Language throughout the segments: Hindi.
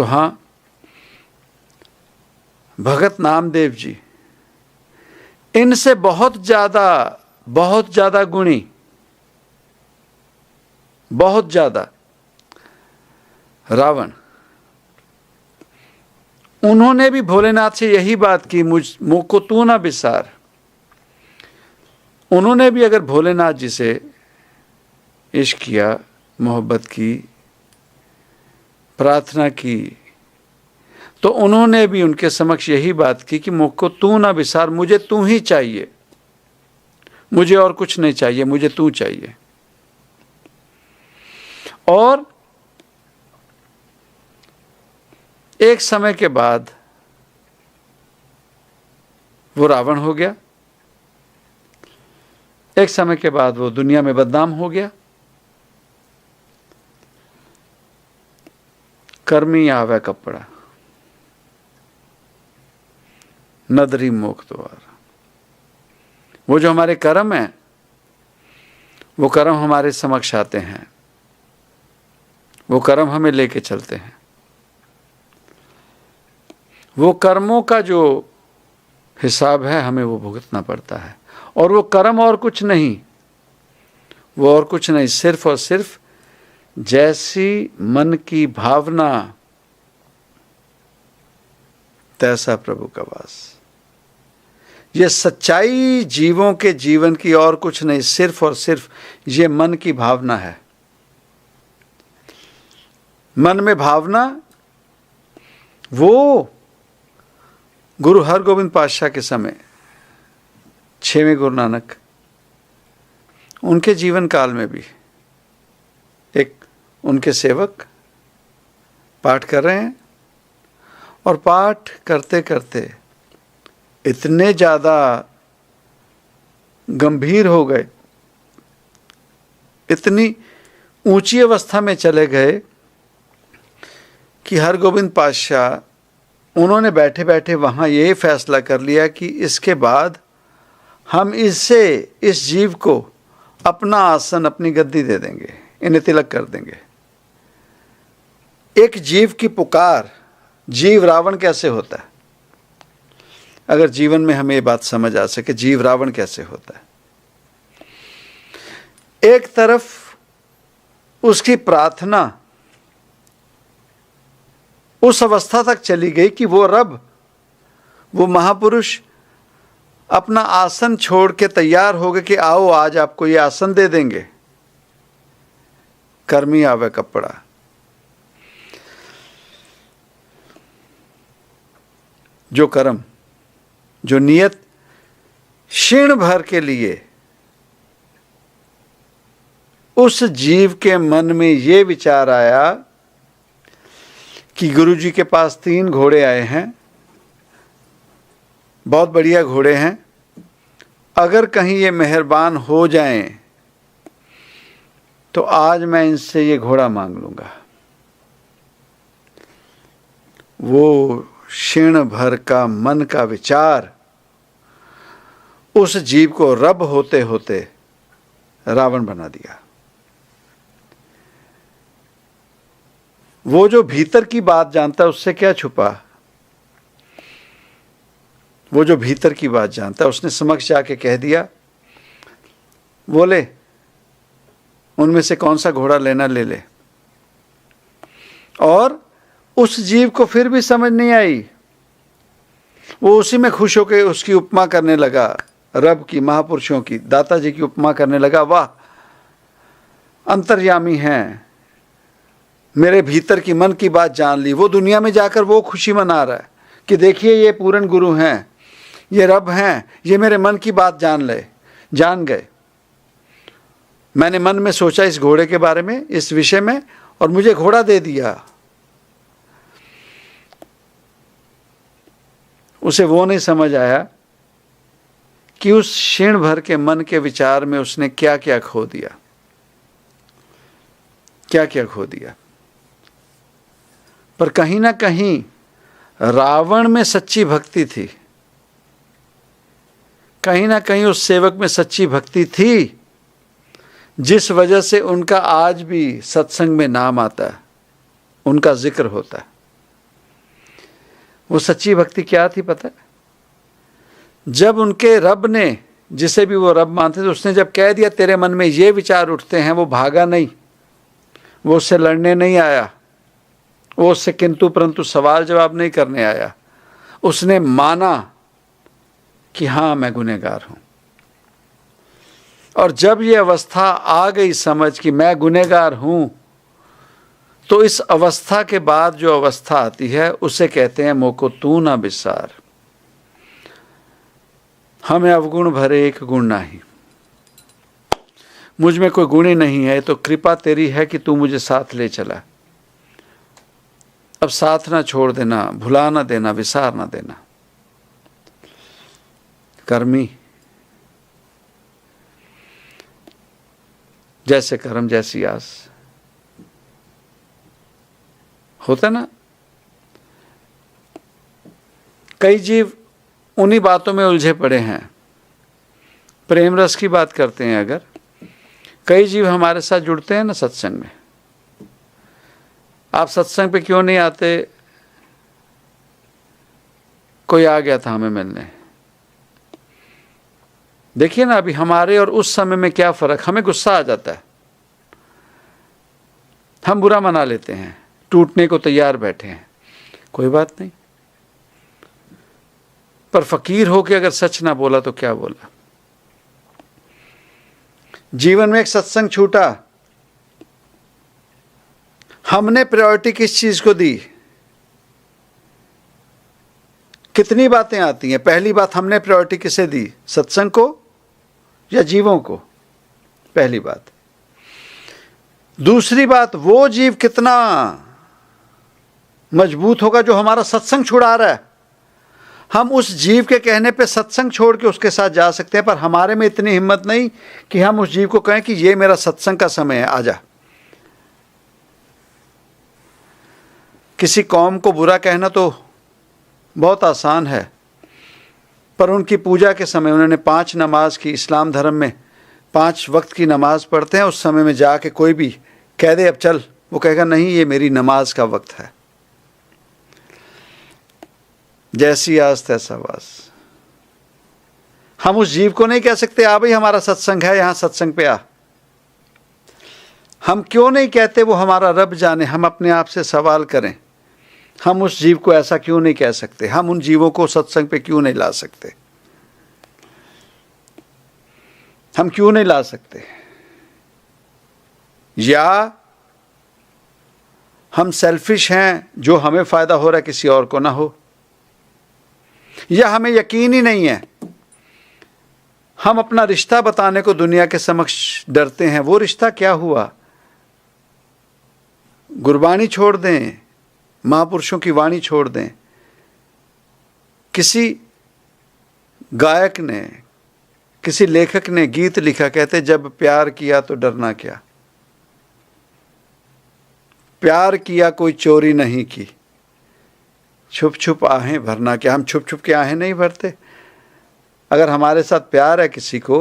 तो हाँ, भगत नामदेव जी इनसे बहुत ज़्यादा गुणी, बहुत ज़्यादा रावण, उन्होंने भी भोलेनाथ से यही बात की, मुझको तू ना बिसार। उन्होंने भी अगर भोलेनाथ जी से इश्क किया, मोहब्बत की, प्रार्थना की, तो उन्होंने भी उनके समक्ष यही बात की कि मुझको तू ना बिसार, मुझे तू ही चाहिए, मुझे और कुछ नहीं चाहिए, मुझे तू चाहिए। और एक समय के बाद वो रावण हो गया, एक समय के बाद वो दुनिया में बदनाम हो गया। कर्मी आवे कपड़ा नदरी मोख द्वार। वो जो हमारे कर्म हैं, वो कर्म हमारे समक्ष आते हैं, वो कर्म हमें लेके चलते हैं। वो कर्मों का जो हिसाब है हमें वो भुगतना पड़ता है। और वो कर्म और कुछ नहीं, वो और कुछ नहीं, सिर्फ और सिर्फ जैसी मन की भावना तैसा प्रभु का वास। ये सच्चाई जीवों के जीवन की और कुछ नहीं, सिर्फ और सिर्फ ये मन की भावना है। मन में भावना, वो गुरु हरगोविंद पातशाह के समय, 6वें गुरु नानक, उनके जीवन काल में भी एक उनके सेवक पाठ कर रहे हैं, और पाठ करते करते इतने ज़्यादा गंभीर हो गए, इतनी ऊंची अवस्था में चले गए कि हरगोविंद पातशाह, उन्होंने बैठे बैठे वहाँ ये फैसला कर लिया कि इसके बाद हम इस जीव को अपना आसन, अपनी गद्दी दे देंगे, इन्हें तिलक कर देंगे। एक जीव की पुकार, जीव रावण कैसे होता है, अगर जीवन में हमें ये बात समझ आ सके, जीव रावण कैसे होता है। एक तरफ उसकी प्रार्थना उस अवस्था तक चली गई कि वो रब, वो महापुरुष अपना आसन छोड़ के तैयार हो गए कि आओ आज आपको ये आसन दे देंगे। कर्मी आवे कपड़ा। जो कर्म, जो नियत क्षण भर के लिए उस जीव के मन में ये विचार आया कि गुरु जी के पास 3 घोड़े आए हैं, बहुत बढ़िया घोड़े हैं, अगर कहीं ये मेहरबान हो जाएं तो आज मैं इनसे ये घोड़ा मांग लूँगा। वो क्षण भर का मन का विचार उस जीव को रब होते होते रावण बना दिया। वो जो भीतर की बात जानता है उससे क्या छुपा, वो जो भीतर की बात जानता है उसने समक्ष जाके कह दिया, बोले उनमें से कौन सा घोड़ा लेना ले ले। और उस जीव को फिर भी समझ नहीं आई, वो उसी में खुश होकर उसकी उपमा करने लगा, रब की, महापुरुषों की, दाता जी की उपमा करने लगा। वाह, अंतर्यामी हैं, मेरे भीतर की मन की बात जान ली। वो दुनिया में जाकर वो खुशी मना रहा है कि देखिए ये पूर्ण गुरु हैं, ये रब हैं, ये मेरे मन की बात जान गए। मैंने मन में सोचा इस घोड़े के बारे में, इस विषय में, और मुझे घोड़ा दे दिया। उसे वो नहीं समझ आया कि उस क्षण भर के मन के विचार में उसने क्या क्या खो दिया, क्या क्या खो दिया। पर कहीं ना कहीं रावण में सच्ची भक्ति थी, कहीं ना कहीं उस सेवक में सच्ची भक्ति थी, जिस वजह से उनका आज भी सत्संग में नाम आता है, उनका जिक्र होता है। वो सच्ची भक्ति क्या थी पता है? जब उनके रब ने, जिसे भी वो रब मानते थे, उसने जब कह दिया तेरे मन में ये विचार उठते हैं, वो भागा नहीं, वो उससे लड़ने नहीं आया, वो उससे किंतु परंतु सवाल जवाब नहीं करने आया। उसने माना कि हाँ मैं गुनहगार हूं। और जब ये अवस्था आ गई समझ कि मैं गुनहगार हूं, तो इस अवस्था के बाद जो अवस्था आती है उसे कहते हैं मोको तू ना बिसार, हमें अवगुण भरे एक गुण नाही, मुझ में कोई गुण ही नहीं है, तो कृपा तेरी है कि तू मुझे साथ ले चला। अब साथ ना छोड़ देना, भुला ना देना, विसार ना देना। कर्मी, जैसे कर्म जैसी आस, होता ना। कई जीव उन्हीं बातों में उलझे पड़े हैं। प्रेम रस की बात करते हैं, अगर कई जीव हमारे साथ जुड़ते हैं ना सत्संग में, आप सत्संग पे क्यों नहीं आते? कोई आ गया था हमें मिलने। देखिए ना, अभी हमारे और उस समय में क्या फर्क। हमें गुस्सा आ जाता है, हम बुरा मना लेते हैं, टूटने को तैयार बैठे हैं, कोई बात नहीं। पर फकीर होके अगर सच ना बोला तो क्या बोला? जीवन में एक सत्संग छूटा, हमने प्रायोरिटी किस चीज को दी? कितनी बातें आती हैं। पहली बात, हमने प्रायोरिटी किसे दी? सत्संग को या जीवों को? पहली बात। दूसरी बात, वो जीव कितना मजबूत होगा जो हमारा सत्संग छुड़ा रहा है। हम उस जीव के कहने पे सत्संग छोड़ के उसके साथ जा सकते हैं, पर हमारे में इतनी हिम्मत नहीं कि हम उस जीव को कहें कि ये मेरा सत्संग का समय है, आजा। किसी कौम को बुरा कहना तो बहुत आसान है, पर उनकी पूजा के समय उन्होंने 5 नमाज की, इस्लाम धर्म में 5 वक्त की नमाज पढ़ते हैं, उस समय में जाके कोई भी कह दे अब चल, वो कहेगा नहीं ये मेरी नमाज का वक्त है। जैसी आस तैसा वास। हम उस जीव को नहीं कह सकते आ भाई हमारा सत्संग है, यहां सत्संग पे आ। हम क्यों नहीं कहते? वो हमारा रब जाने। हम अपने आप से सवाल करें, हम उस जीव को ऐसा क्यों नहीं कह सकते? हम उन जीवों को सत्संग पे क्यों नहीं ला सकते? हम क्यों नहीं ला सकते? या हम सेल्फिश हैं, जो हमें फायदा हो रहा है किसी और को ना हो? या हमें यकीन ही नहीं है, हम अपना रिश्ता बताने को दुनिया के समक्ष डरते हैं? वो रिश्ता क्या हुआ? गुरबानी छोड़ दें, महापुरुषों की वाणी छोड़ दें। किसी गायक ने, किसी लेखक ने गीत लिखा, कहते जब प्यार किया तो डरना क्या, प्यार किया कोई चोरी नहीं की, छुप छुप आहें भरना क्या। हम छुप छुप के आहें नहीं भरते। अगर हमारे साथ प्यार है किसी को,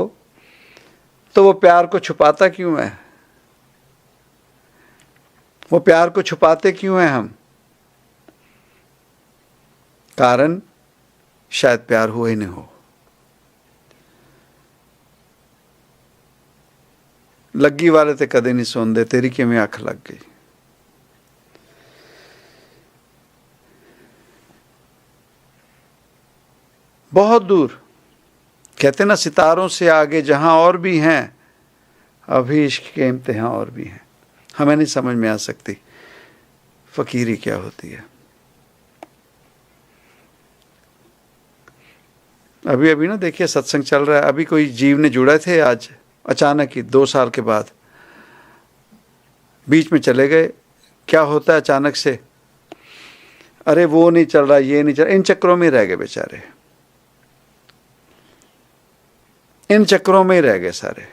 तो वो प्यार को छुपाता क्यों है? वो प्यार को छुपाते क्यों हैं हम? कारण शायद प्यार हुआ ही नहीं हो। लग्गी वाले ते कदे नहीं सोंदे, तेरी किवें अख लग गई। बहुत दूर, कहते ना सितारों से आगे जहां और भी हैं, अभी इश्क के इम्तिहान और भी हैं। हमें नहीं समझ में आ सकती फकीरी क्या होती है। अभी अभी ना देखिए सत्संग चल रहा है, अभी कोई जीव ने जुड़े थे आज, अचानक ही 2 साल के बाद बीच में चले गए। क्या होता है अचानक से? अरे वो नहीं चल रहा, ये नहीं चल रहा, इन चक्रों में रह गए बेचारे, इन चक्रों में ही रह गए सारे।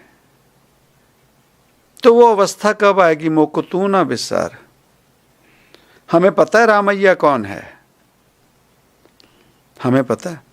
तो वो अवस्था कब आएगी? मोको तू ना बिसार। हमें पता है रामैया कौन है, हमें पता है।